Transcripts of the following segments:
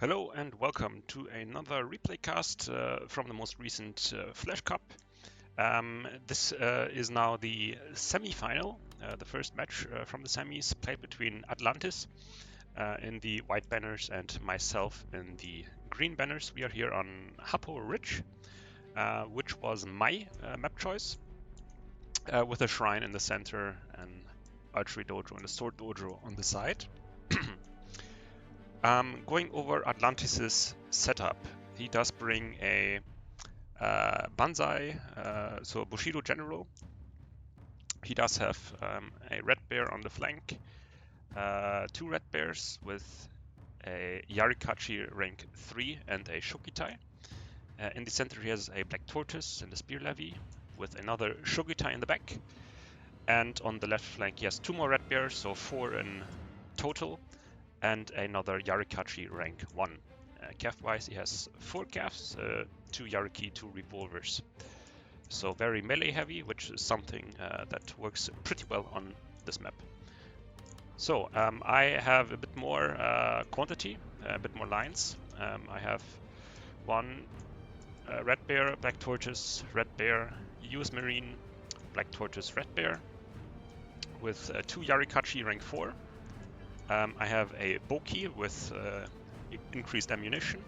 Hello and welcome to another replay cast from the most recent Flash Cup. This is now the semi-final, the first match from the semis played between Atlantis in the white banners and myself in the green banners. We are here on Hapo Ridge, which was my map choice, with a shrine in the center, an archery dojo and a sword dojo on the side. Going over Atlantis' setup, he does bring a Banzai, so a Bushido General. He does have a Red Bear on the flank, two Red Bears with a Yarikachi rank 3 and a Shokitai. In the center he has a Black Tortoise and a Spear Levy with another Shokitai in the back. And on the left flank he has two more Red Bears, so 4 in total, and another Yarikachi rank 1. Calf-wise, he has 4 calves, 2 Yariki, 2 revolvers. So very melee heavy, which is something that works pretty well on this map. So I have a bit more quantity, a bit more lines. I have 1 Red Bear, Black Tortoise, Red Bear, US Marine, Black Tortoise, Red Bear, with 2 Yarikachi rank 4. I have a Bo3 with increased ammunition,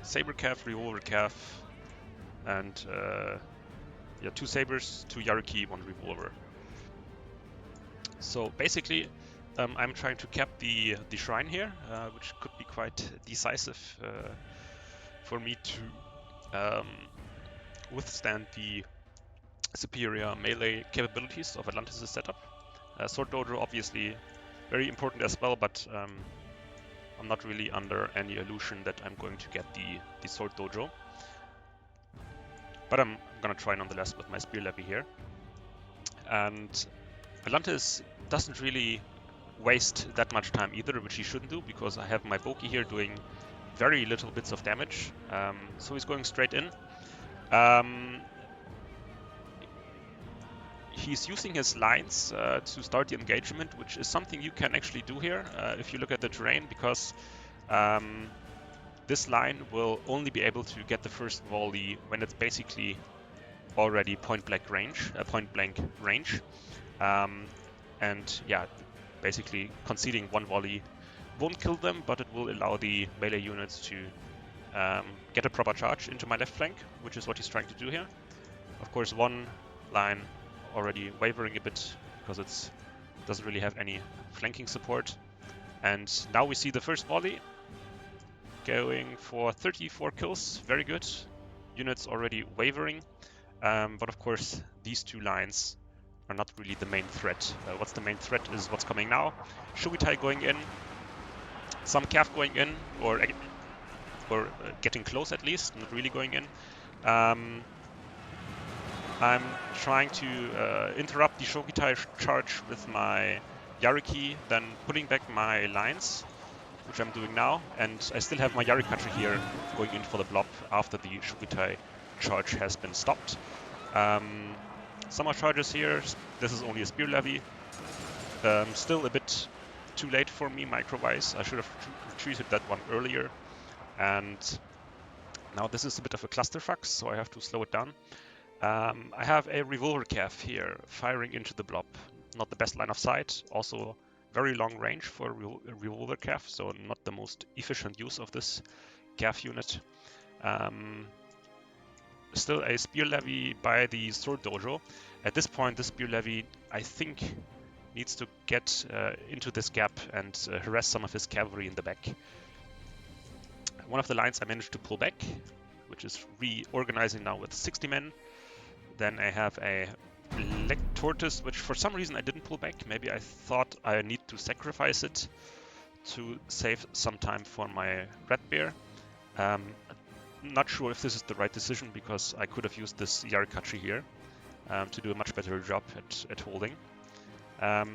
Saber Calf, Revolver Calf, and 2 Sabers, 2 Yariki, 1 Revolver. So basically, I'm trying to cap the shrine here, which could be quite decisive for me to withstand the superior melee capabilities of Atlantis' setup. Sword Dojo obviously very important as well, but I'm not really under any illusion that I'm going to get the Sword Dojo. But I'm gonna try nonetheless with my Spear Levy here. And Atlantis doesn't really waste that much time either, which he shouldn't do, because I have my Bo3 here doing very little bits of damage. So he's going straight in. He's using his lines to start the engagement, which is something you can actually do here if you look at the terrain, because this line will only be able to get the first volley when it's basically already point blank range. And yeah, basically conceding 1 volley won't kill them, but it will allow the melee units to get a proper charge into my left flank, which is what he's trying to do here. Of course, 1 line already wavering a bit because it doesn't really have any flanking support. And now we see the first volley going for 34 kills, very good. Units already wavering, but of course these 2 lines are not really the main threat. What's the main threat is what's coming now. Shogitai going in, some calf going in, or getting close at least, not really going in. I'm trying to interrupt the Shogitai charge with my Yariki, then putting back my lines, which I'm doing now, and I still have my Yarikachi here going in for the blob after the Shogitai charge has been stopped. Some more charges here. This is only a Spear Levy. Still a bit too late for me micro-wise. I should have retreated that one earlier. And now this is a bit of a clusterfuck, so I have to slow it down. I have a Revolver Calf here firing into the blob. Not the best line of sight. Also very long range for a Revolver Calf, so not the most efficient use of this calf unit. Still a Spear Levy by the Sword Dojo. At this point, the Spear Levy, I think, needs to get into this gap and harass some of his cavalry in the back. One of the lines I managed to pull back, which is reorganizing now with 60 men. Then I have a Black Tortoise, which for some reason I didn't pull back. Maybe I thought I need to sacrifice it to save some time for my Red Bear. Not sure if this is the right decision, because I could have used this Yarikachi here to do a much better job at holding. At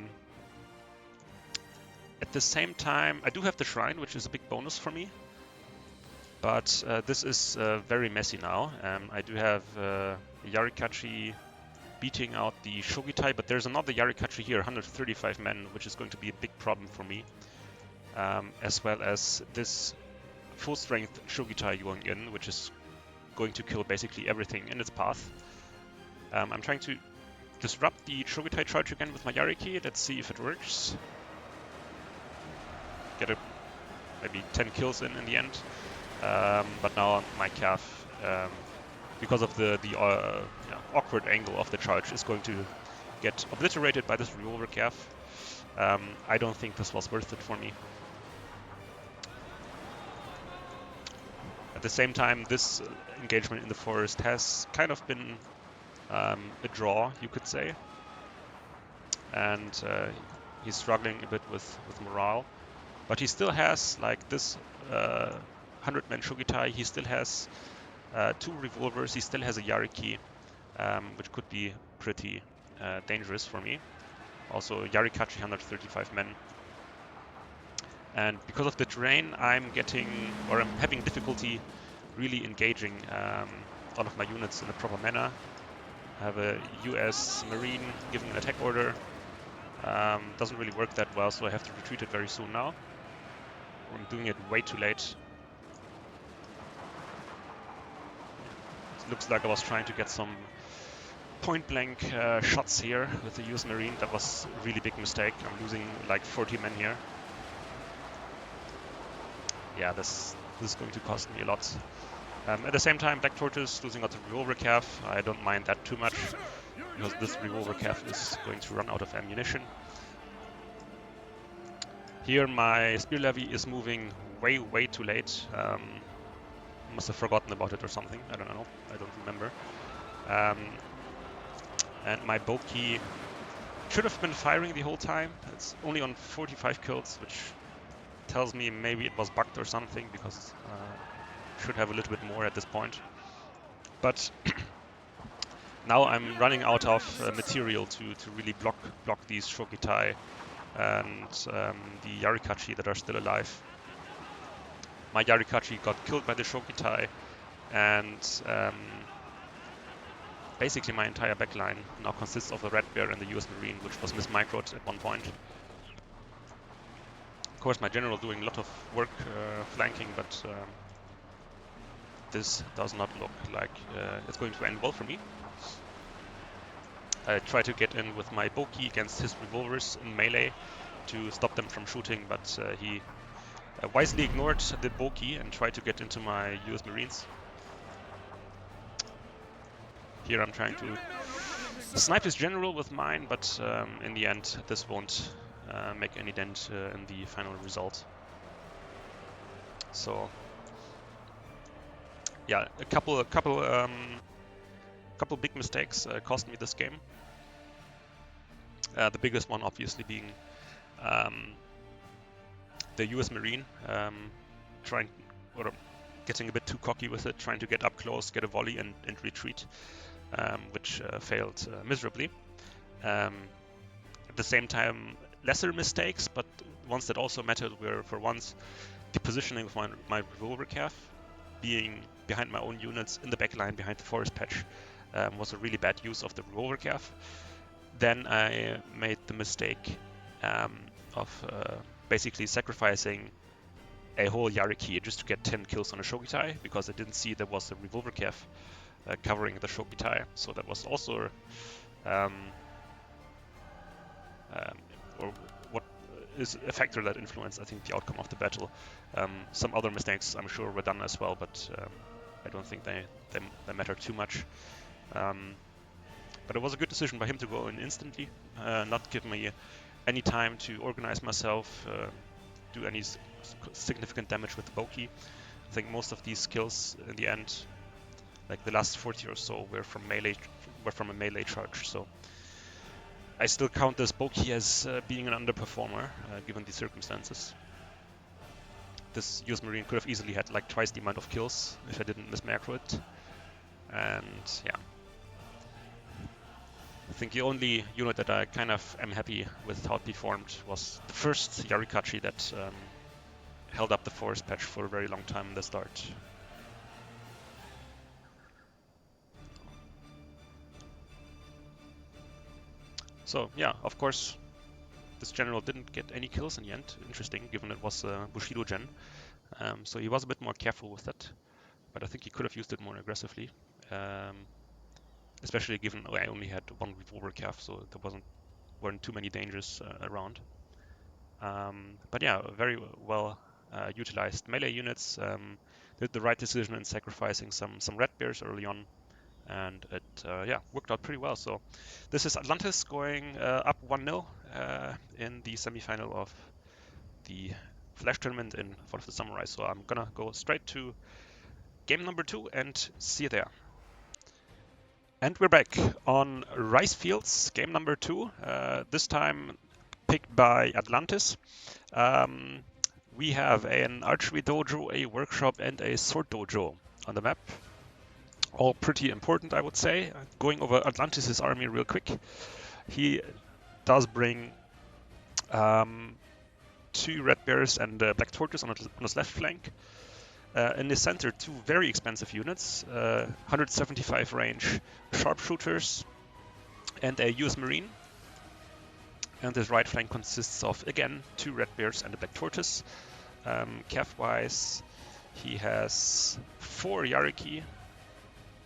the same time, I do have the shrine, which is a big bonus for me. But this is very messy now. I do have Yarikachi beating out the Shogitai, but there's another Yarikachi here, 135 men, which is going to be a big problem for me. as well as this full-strength Shogitai going in, which is going to kill basically everything in its path. I'm trying to disrupt the Shogitai charge again with my Yariki. Let's see if it works. Get maybe 10 kills in the end. But now my calf, because of the awkward angle of the charge, is going to get obliterated by this revolver calf. I don't think this was worth it for me. At the same time, this engagement in the forest has kind of been a draw, you could say. And he's struggling a bit with morale. But he still has, like, this 100-man Shogitai, he still has 2 revolvers, he still has a Yariki, which could be pretty dangerous for me. Also, Yarikachi 135 men. And because of the terrain, I'm having difficulty really engaging all of my units in a proper manner. I have a US Marine giving an attack order. Doesn't really work that well, so I have to retreat it very soon now. I'm doing it way too late. It looks like I was trying to get some point-blank shots here with the US Marine. That was a really big mistake. I'm losing like 40 men here. Yeah, this is going to cost me a lot. At the same time, Black Tortoise losing out the revolver calf. I don't mind that too much, because this revolver calf is going to run out of ammunition. Here my spear levy is moving way too late. Must have forgotten about it or something. I don't know. I don't remember. And my Bo3 should have been firing the whole time. It's only on 45 kills, which tells me maybe it was bugged or something, because should have a little bit more at this point. But now I'm running out of material to really block these Shogitai and the Yarikachi that are still alive. My Yarikachi got killed by the Shogitai, and basically my entire backline now consists of the Red Bear and the US Marine, which was mismicroed at one point. Of course, my general doing a lot of work flanking, but this does not look like it's going to end well for me. I try to get in with my Bo3 against his revolvers in melee to stop them from shooting, but he wisely ignored the Bo3 and tried to get into my US Marines. Here I'm trying to snipe his general with mine, but in the end this won't make any dent in the final result. So yeah, a couple big mistakes cost me this game. The biggest one obviously being the US Marine getting a bit too cocky with it, trying to get up close, get a volley and retreat, which failed miserably. At the same time, lesser mistakes, but ones that also mattered were, for once, the positioning of my revolver calf. Being behind my own units in the backline behind the forest patch was a really bad use of the revolver calf. Then I made the mistake of basically sacrificing a whole Yariki just to get 10 kills on a Shogitai, because I didn't see there was a revolver calf covering the Shogitai. So that was also or what is a factor that influenced, I think, the outcome of the battle. Some other mistakes, I'm sure, were done as well, but I don't think they matter too much. But it was a good decision by him to go in instantly, not give me any time to organize myself, do any significant damage with the Bo3. I think most of these kills in the end, like the last 40 or so, were from a melee charge. So I still count this Bo3 as being an underperformer, given the circumstances. This US Marine could have easily had like twice the amount of kills if I didn't mismacro it. And yeah, I think the only unit that I kind of am happy with how it performed was the first Yarikachi that held up the forest patch for a very long time in the start. So yeah, of course, This general didn't get any kills in the end. Interesting, given it was a Bushido gen. So he was a bit more careful with that, but I think he could have used it more aggressively. Especially given I only had one revolver calf, so there weren't too many dangers around. But yeah, very well utilized melee units. Did the right decision in sacrificing some red bears early on, and it yeah, worked out pretty well. So this is Atlantis going up 1-0 in the semifinal of the Flash tournament in Fall of the Samurai. So I'm gonna go straight to game number 2 and see you there. And we're back on Rice Fields, game number 2. This time picked by Atlantis. We have an archery dojo, a workshop, and a sword dojo on the map. All pretty important, I would say. Going over Atlantis' army real quick. He does bring 2 red bears and black tortoise on his left flank. In the center, 2 very expensive units, 175 range sharpshooters and a US Marine. And his right flank consists of, again, 2 red bears and a black tortoise. Calf-wise, he has 4 Yariki,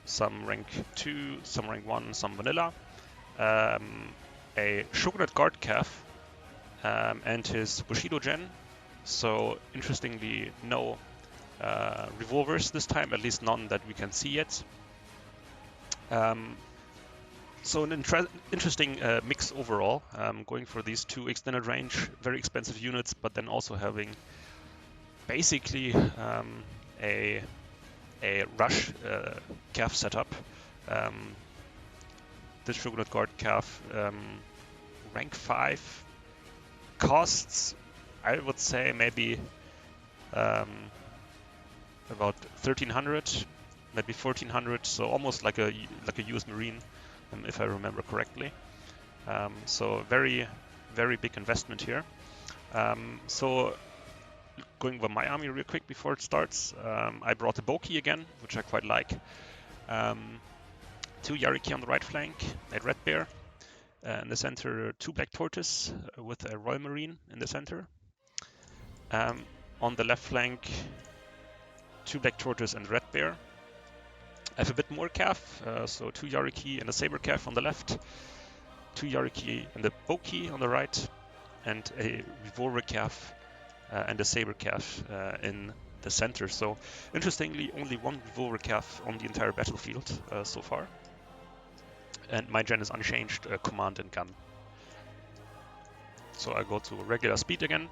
some rank 2, some rank 1, some vanilla, a Shogunate Guard calf, and his Bushido gen. So, interestingly, no revolvers this time, at least none that we can see yet. So an interesting mix overall, going for these 2 extended range, very expensive units, but then also having basically a rush calf setup. This Shogunate Guard calf, rank 5, costs, I would say maybe about 1300, maybe 1400, so almost like a US Marine, if I remember correctly. So very, very big investment here. So going over my army real quick before it starts, I brought a Bo3 again, which I quite like. 2 Yariki on the right flank, a red bear. In the center, 2 black tortoise with a Royal Marine in the center. On the left flank, 2 black tortoise and red bear. I have a bit more calf, so 2 Yariki and a saber calf on the left, 2 Yariki and a Bo3 on the right, and a revolver calf and a saber calf in the center. So interestingly, only 1 revolver calf on the entire battlefield so far. And my gen is unchanged, command and gun. So I go to regular speed again.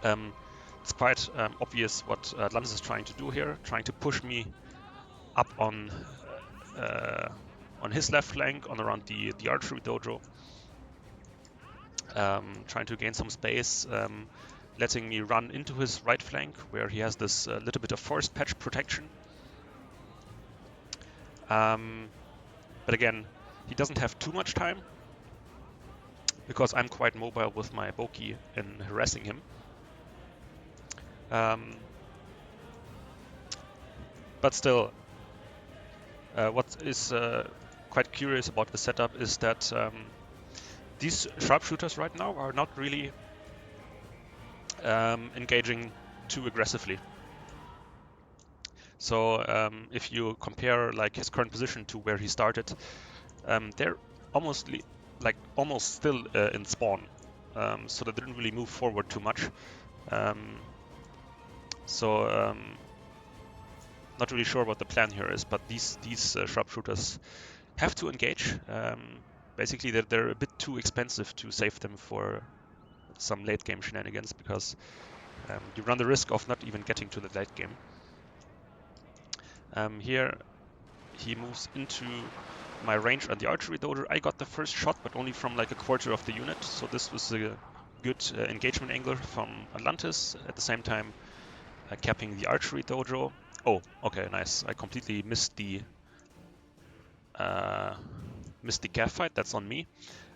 It's quite obvious what Atlantis is trying to do here, trying to push me up on his left flank, on around the archery dojo, trying to gain some space, letting me run into his right flank, where he has this little bit of forest patch protection. But again, he doesn't have too much time, because I'm quite mobile with my Bo3 in harassing him. But still, what is quite curious about the setup is that these sharpshooters right now are not really engaging too aggressively. So if you compare like his current position to where he started, they're almost still in spawn, so they didn't really move forward too much. Not really sure what the plan here is, but these sharpshooters have to engage. Basically, they're a bit too expensive to save them for some late game shenanigans, because you run the risk of not even getting to the late game. Here he moves into my range on the archery dojo. I got the first shot, but only from like a quarter of the unit, so this was a good engagement angle from Atlantis. At the same time, capping the archery dojo. Oh, okay, nice. I completely missed the calf fight. That's on me.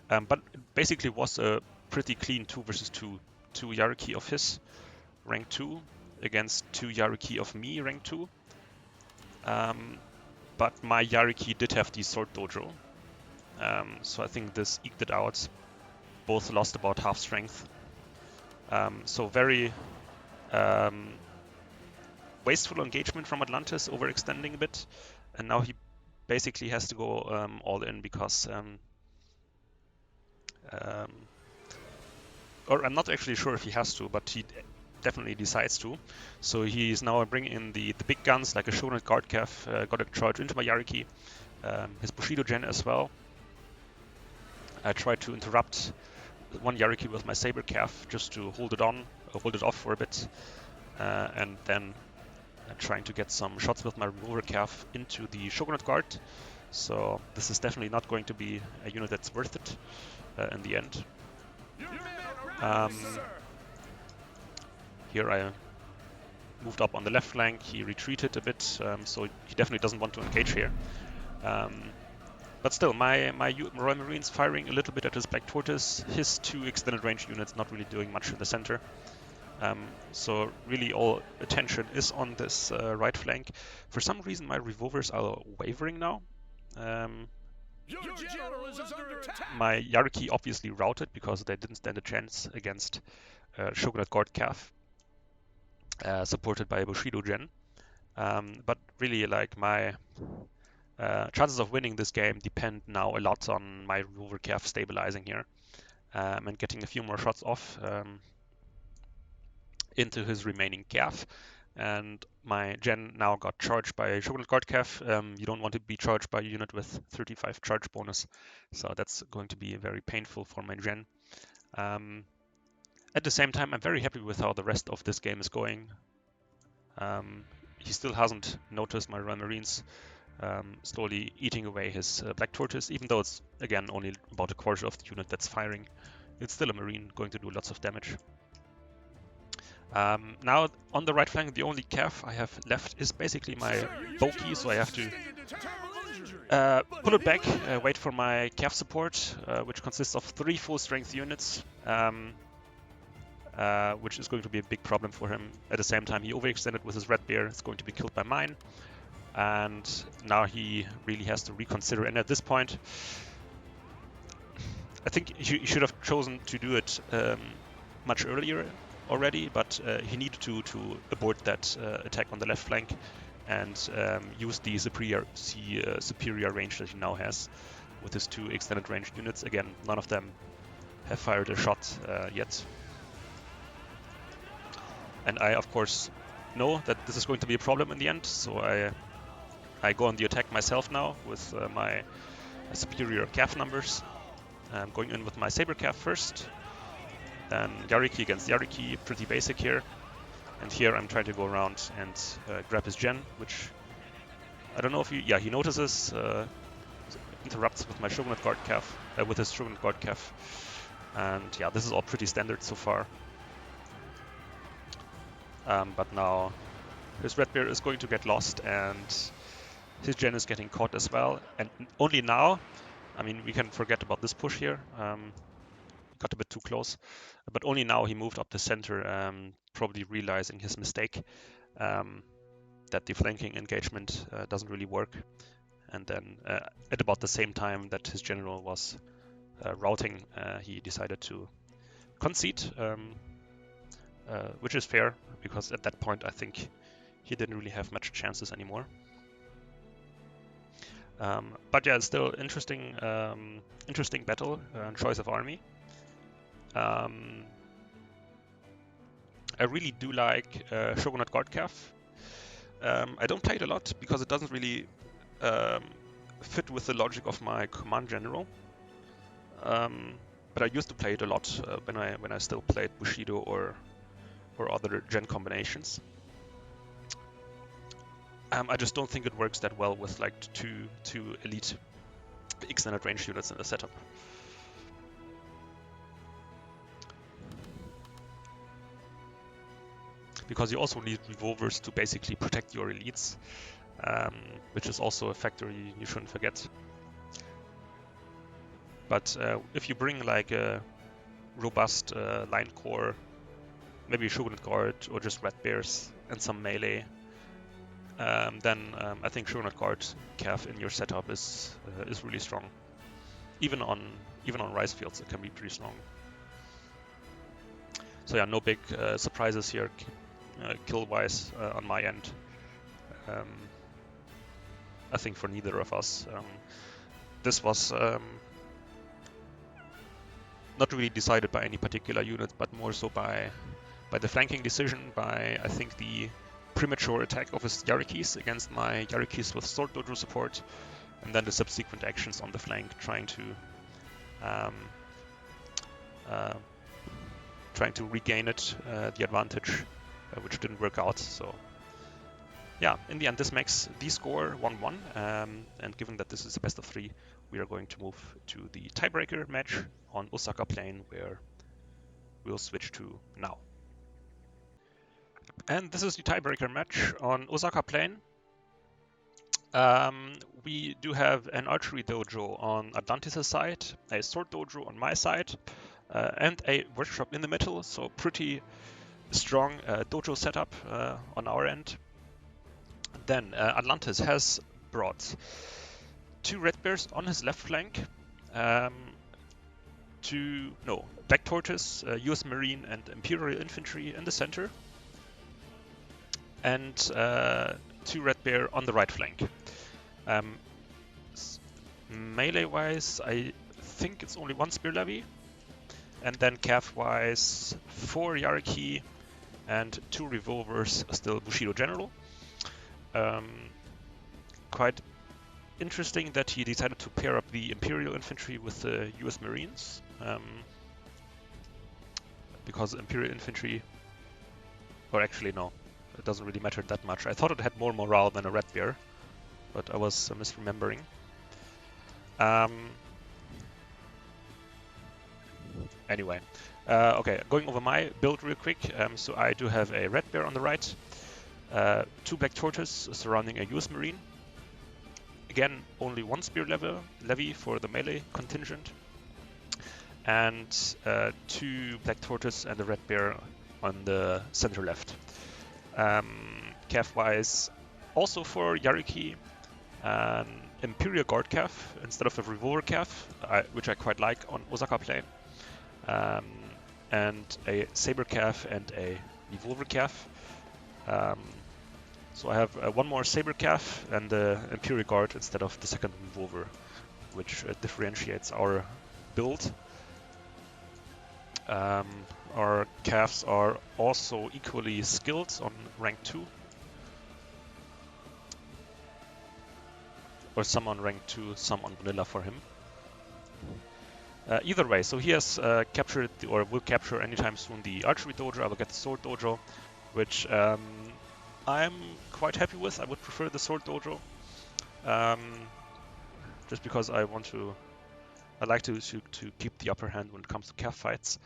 But it basically was a pretty clean 2 versus 2. 2 Yariki of his, rank 2, against 2 Yariki of me, rank 2. But my Yariki did have the sword dojo. So I think this eked it out both lost about half strength. So very wasteful engagement from Atlantis, overextending a bit, and now he basically has to go all in because, or I'm not actually sure if he has to, but he definitely decides to. So he's now bringing in the big guns like a Shogunate Guard Cav, got a charge into my Yariki, his Bushido Gen as well. I tried to interrupt one Yariki with my Saber Cav just to hold it off for a bit, and then trying to get some shots with my Revolver Cav into the Shogunate Guard. So this is definitely not going to be a unit that's worth it in the end. Here I moved up on the left flank, he retreated a bit, so he definitely doesn't want to engage here. But still, my Royal Marines firing a little bit at his Black Tortoise, his 2 extended range units not really doing much in the center. So really all attention is on this right flank. For some reason my revolvers are wavering now. My Yariki obviously routed because they didn't stand a chance against Shogunate Guard Cav, supported by a Bushido Gen. But really, like, my chances of winning this game depend now a lot on my Revolver Cav stabilizing here and getting a few more shots off into his remaining Cav. And my Gen now got charged by Shogunate Guard Cav. You don't want to be charged by a unit with 35 charge bonus, so that's going to be very painful for my Gen. At the same time, I'm very happy with how the rest of this game is going. He still hasn't noticed my Royal Marines slowly eating away his Black Tortoise, even though it's, again, only about a quarter of the unit that's firing. It's still a Marine going to do lots of damage. Now, on the right flank, the only Cav I have left is basically my Bo3, so I have to pull it back, wait for my Cav support, which consists of 3 full-strength units, which is going to be a big problem for him. At the same time, he overextended with his Red Bear. It's going to be killed by mine. And now he really has to reconsider. And at this point, I think he should have chosen to do it much earlier already, but he needed to abort that attack on the left flank and use the superior range that he now has with his 2 extended range units. Again, none of them have fired a shot yet. And I, of course, know that this is going to be a problem in the end, so I go on the attack myself now with my superior Cav numbers. I'm going in with my Saber Cav first, then Yariki against Yariki, pretty basic here. And here I'm trying to go around and grab his Gen, which I don't know if he notices, interrupts with my Shogunate Guard Cav, with his Shogunate Guard Cav. And yeah, this is all pretty standard so far. But now his Red Bear is going to get lost and his Gen is getting caught as well. And only now, I mean, we can forget about this push here. Got a bit too close, but only now he moved up the center, probably realizing his mistake, that the flanking engagement doesn't really work. And then at about the same time that his general was routing, he decided to concede, which is fair, because at that point I think he didn't really have much chances anymore. But yeah, it's still interesting battle, choice of army. I really do like Shogunate Guard Cav. I don't play it a lot because it doesn't really fit with the logic of my command general. But I used to play it a lot when I still played Bushido or other gen combinations. I just don't think it works that well with like two elite extended range units in the setup. Because you also need revolvers to basically protect your elites, which is also a factor you shouldn't forget. But if you bring like a robust line core, maybe Shogunate Guard or just Red Bears and some melee, then I think Shogunate Guard Cav in your setup is really strong. Even on rice fields, it can be pretty strong. So yeah, no big surprises here, kill-wise on my end. I think for neither of us. This was not really decided by any particular unit, but more so by the flanking decision, by I think the premature attack of his Yarikis against my Yarikis with Sword Dojo support, and then the subsequent actions on the flank, trying to regain it, the advantage, which didn't work out. So yeah, in the end, this makes the score 1-1, and given that this is a best of 3, we are going to move to the tiebreaker match on Osaka Plain, where we'll switch to now. And this is the tiebreaker match on Osaka Plain. We do have an archery dojo on Atlantis' side, a sword dojo on my side, and a workshop in the middle, so pretty strong dojo setup on our end. Then Atlantis has brought 2 red bears on his left flank, Black Tortoise, US Marine and Imperial Infantry in the center, and 2 red bear on the right flank. Melee-wise, I think it's only 1 spear levy, and then cav-wise 4 Yariki and 2 revolvers, still Bushido General. Quite interesting that he decided to pair up the Imperial Infantry with the US Marines, because Imperial Infantry, or actually no, it doesn't really matter that much. I thought it had more morale than a red bear, but I was misremembering. Anyway, okay, going over my build real quick. So I do have a red bear on the right, 2 Black Tortoise surrounding a US Marine. Again, only 1 spear levy for the melee contingent, and 2 Black Tortoise and a red bear on the center left. Cav-wise, also for Yariki, Imperial Guard Cav instead of a Revolver Cav, which I quite like on Osaka Plain, and a Saber Cav and a Revolver Cav. So I have 1 more Saber Cav and the Imperial Guard instead of the second Revolver, which differentiates our build. Our Cavs are also equally skilled on rank 2. Or some on rank 2, some on vanilla for him. Either way, so he has captured, or will capture anytime soon, the archery dojo. I will get the sword dojo, which I'm quite happy with. I would prefer the sword dojo, just because I like to keep the upper hand when it comes to cav fights.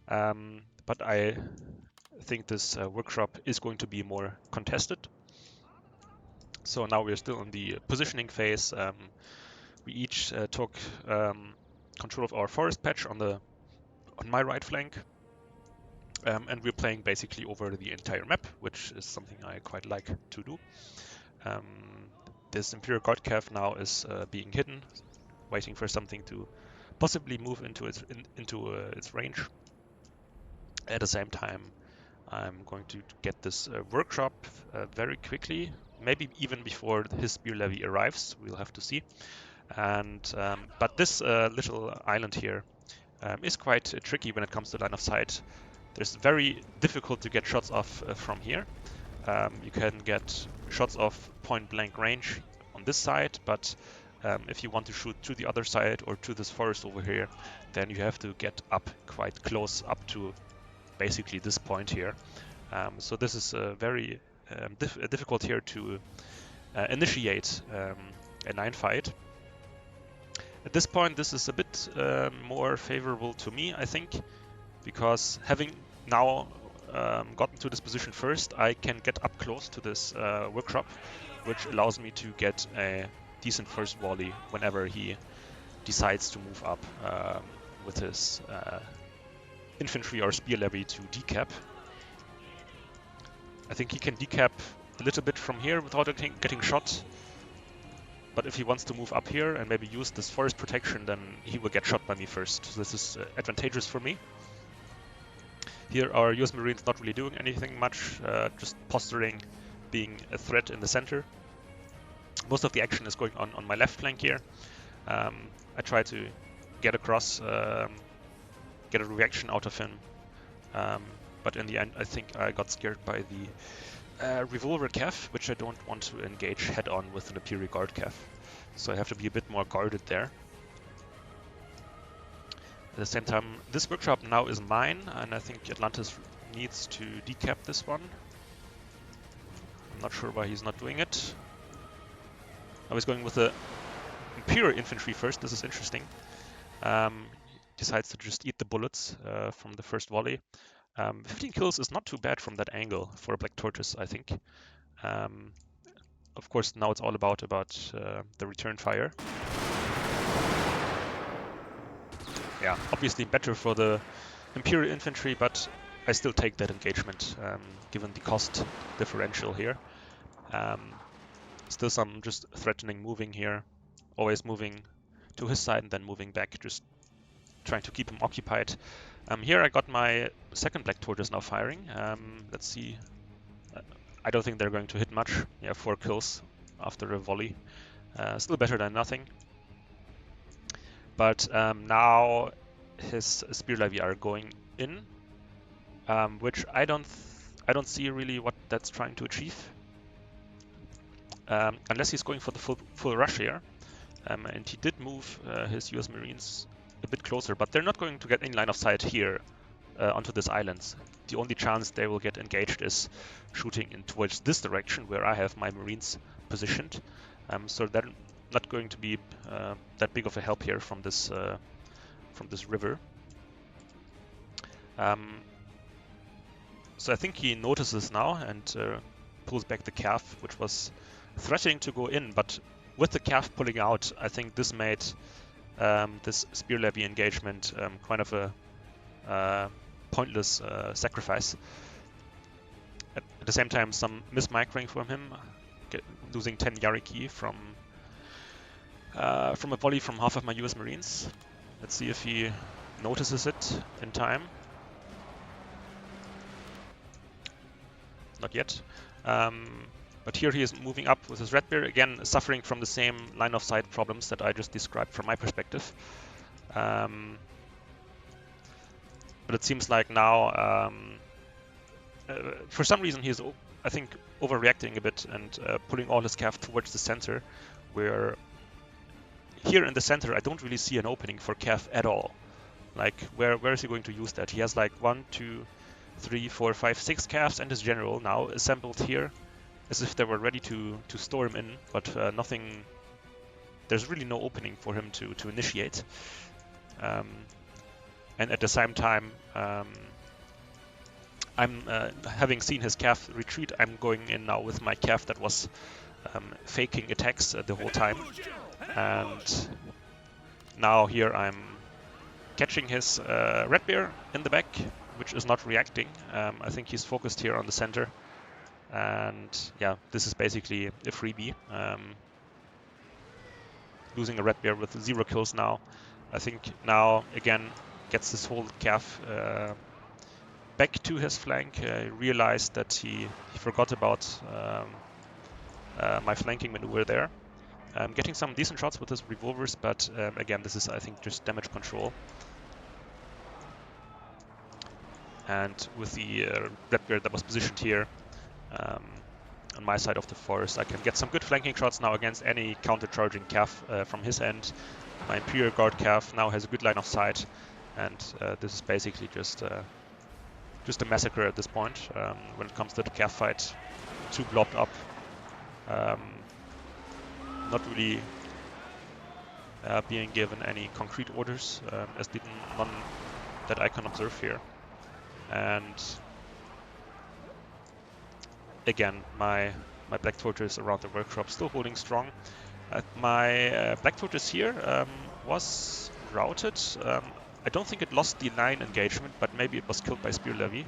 But I think this workshop is going to be more contested. So now we're still in the positioning phase. We each took control of our forest patch on my right flank, and we're playing basically over the entire map, which is something I quite like to do. This Imperial Guard Cav now is being hidden, waiting for something to possibly move into its range. At the same time, I'm going to get this workshop very quickly, maybe even before his spear levy arrives. We'll have to see. And but this little island here is quite tricky when it comes to line of sight. There's very difficult to get shots off from here. You can get shots off point blank range on this side, but if you want to shoot to the other side or to this forest over here, then you have to get up quite close up to basically this point here. So this is very difficult here to initiate a 9 fight. At this point, this is a bit more favorable to me, I think, because having now gotten to this position first, I can get up close to this workshop, which allows me to get a decent first volley whenever he decides to move up with his infantry or spear levy to decap. I think he can decap a little bit from here without getting shot. But if he wants to move up here and maybe use this forest protection, then he will get shot by me first. So this is advantageous for me. Here our US Marines not really doing anything much, just posturing, being a threat in the center. Most of the action is going on my left flank here. I try to get across, get a reaction out of him, but in the end I think I got scared by the revolver cav, which I don't want to engage head-on with an Imperial Guard cav. So I have to be a bit more guarded there. At the same time, this workshop now is mine, and I think Atlantis needs to decap this one. I'm not sure why he's not doing it. I was going with the Imperial Infantry first. This is interesting. Decides to just eat the bullets from the first volley. 15 kills is not too bad from that angle for a Black Tortoise, I think. Of course, now it's all about the return fire. Yeah, obviously better for the Imperial Infantry, but I still take that engagement, given the cost differential here. Still some just threatening moving here, always moving to his side and then moving back, just trying to keep him occupied. Here I got my second Black Tortoise now firing. Let's see. I don't think they're going to hit much. Yeah, 4 kills after a volley. Still better than nothing. But now his Spear Levy are going in, which I don't see really what that's trying to achieve. Unless he's going for the full rush here. And he did move his US Marines a bit closer, but they're not going to get in line of sight here onto this island. The only chance they will get engaged is shooting in towards this direction where I have my Marines positioned. So they're not going to be that big of a help here from this river. So I think he notices now and pulls back the cav, which was threatening to go in, but with the cav pulling out, I think this made this Spear Levy engagement kind of a pointless sacrifice. At the same time, some mismicroing from him, losing 10 Yariki from a volley from half of my US Marines. Let's see if he notices it in time. Not yet. But here he is moving up with his Red Bear, again suffering from the same line of sight problems that I just described from my perspective. But it seems like now, for some reason, he's, I think, overreacting a bit and pulling all his cav towards the center, where here in the center I don't really see an opening for cav at all. Like, where is he going to use that? He has like 1, 2, 3, 4, 5, 6 cavs and his general now assembled here, as if they were ready to storm in, but nothing. There's really no opening for him to initiate. And at the same time, I'm having seen his cav retreat. I'm going in now with my cav that was faking attacks the whole time, and now here I'm catching his Red Bear in the back, which is not reacting. I think he's focused here on the center. And yeah, this is basically a freebie. Losing a Red Bear with 0 kills now. I think now, again, gets this whole cav back to his flank. Realized that he forgot about my flanking maneuver there. Getting some decent shots with his revolvers, but again, this is, I think, just damage control. And with the Red Bear that was positioned here, on my side of the forest, I can get some good flanking shots now against any counter-charging cav from his end. My Imperial Guard cav now has a good line of sight, and this is basically just a massacre at this point. When it comes to the cav fight, 2 blobbed up, not really being given any concrete orders, as did none that I can observe here. And again, my Black Tortoise around the workshop still holding strong. My Black Tortoise here was routed. I don't think it lost the line engagement, but maybe it was killed by Spear Levy.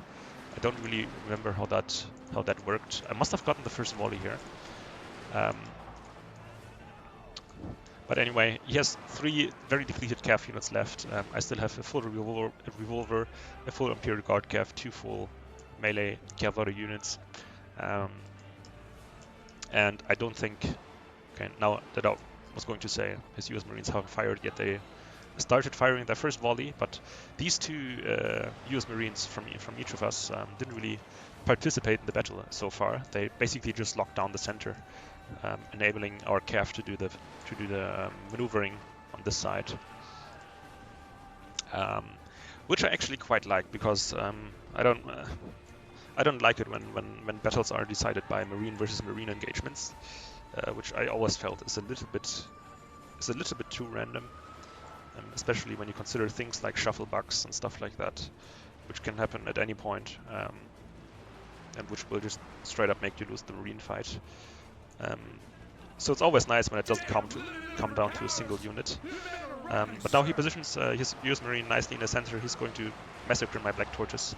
I don't really remember how that worked. I must have gotten the first volley here. But anyway, he has 3 very depleted Cav units left. I still have a full revolver, a full Imperial Guard Cav, 2 full melee cavalry units. And I don't think... Okay, now that I was going to say his US Marines haven't fired yet. They started firing their first volley, but these 2 US Marines from each of us didn't really participate in the battle so far. They basically just locked down the center, enabling our Cav to do the maneuvering on this side, which I actually quite like, because I don't like it when battles are decided by Marine versus Marine engagements, which I always felt is a little bit too random. Especially when you consider things like shuffle bugs and stuff like that, which can happen at any point, and which will just straight up make you lose the Marine fight. So it's always nice when it doesn't come down to a single unit. But now he positions his US Marine nicely in the center. He's going to massacre my Black Torches.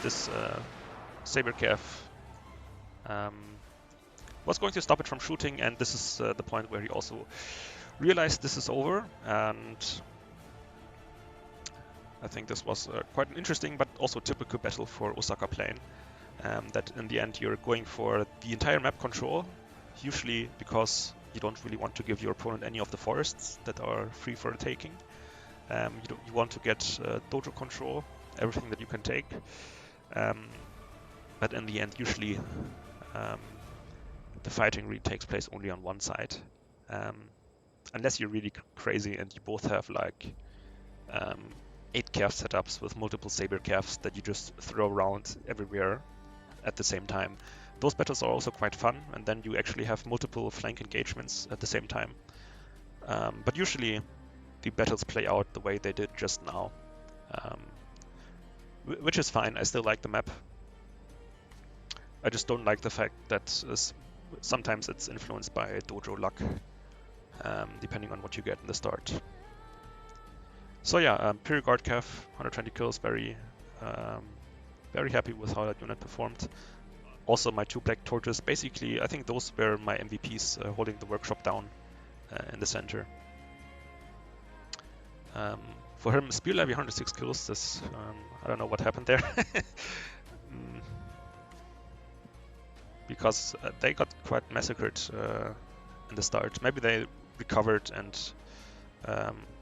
This Saber Cav was going to stop it from shooting, and this is the point where he also realized this is over. And I think this was quite an interesting but also typical battle for Osaka Plain, that in the end you're going for the entire map control, usually because you don't really want to give your opponent any of the forests that are free for the taking. You want to get dojo control, everything that you can take, but in the end usually the fighting really takes place only on one side, unless you're really crazy and you both have like 8 Cav setups with multiple Saber Cavs that you just throw around everywhere at the same time. Those battles are also quite fun, and then you actually have multiple flank engagements at the same time. But usually the battles play out the way they did just now, which is fine. I still like the map. I just don't like the fact that sometimes it's influenced by dojo luck, depending on what you get in the start. So yeah, Imperial Guard Cav, 120 kills, very happy with how that unit performed. Also my 2 Black Torches, basically I think those were my MVPs, holding the workshop down in the center. For him, Spear Levy 106 kills, this, I don't know what happened there. Because they got quite massacred in the start. Maybe they recovered and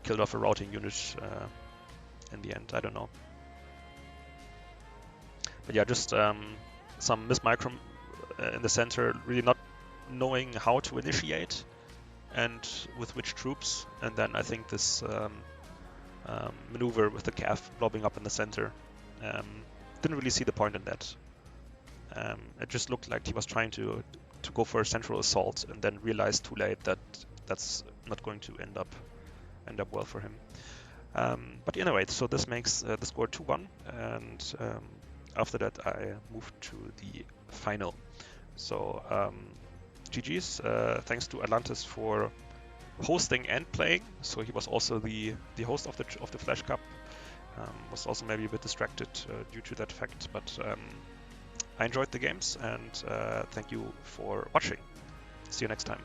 killed off a routing unit in the end, I don't know. But yeah, just some mismicro in the center, really not knowing how to initiate and with which troops. And then I think this maneuver with the Cav blobbing up in the center, didn't really see the point in that. It just looked like he was trying to go for a central assault and then realized too late that that's not going to end up well for him. But anyway, so this makes the score 2-1, and after that I moved to the final. So GG's, thanks to Atlantis for hosting and playing. So he was also the host of the Flash Cup. Was also maybe a bit distracted due to that fact, but I enjoyed the games, and thank you for watching. See you next time.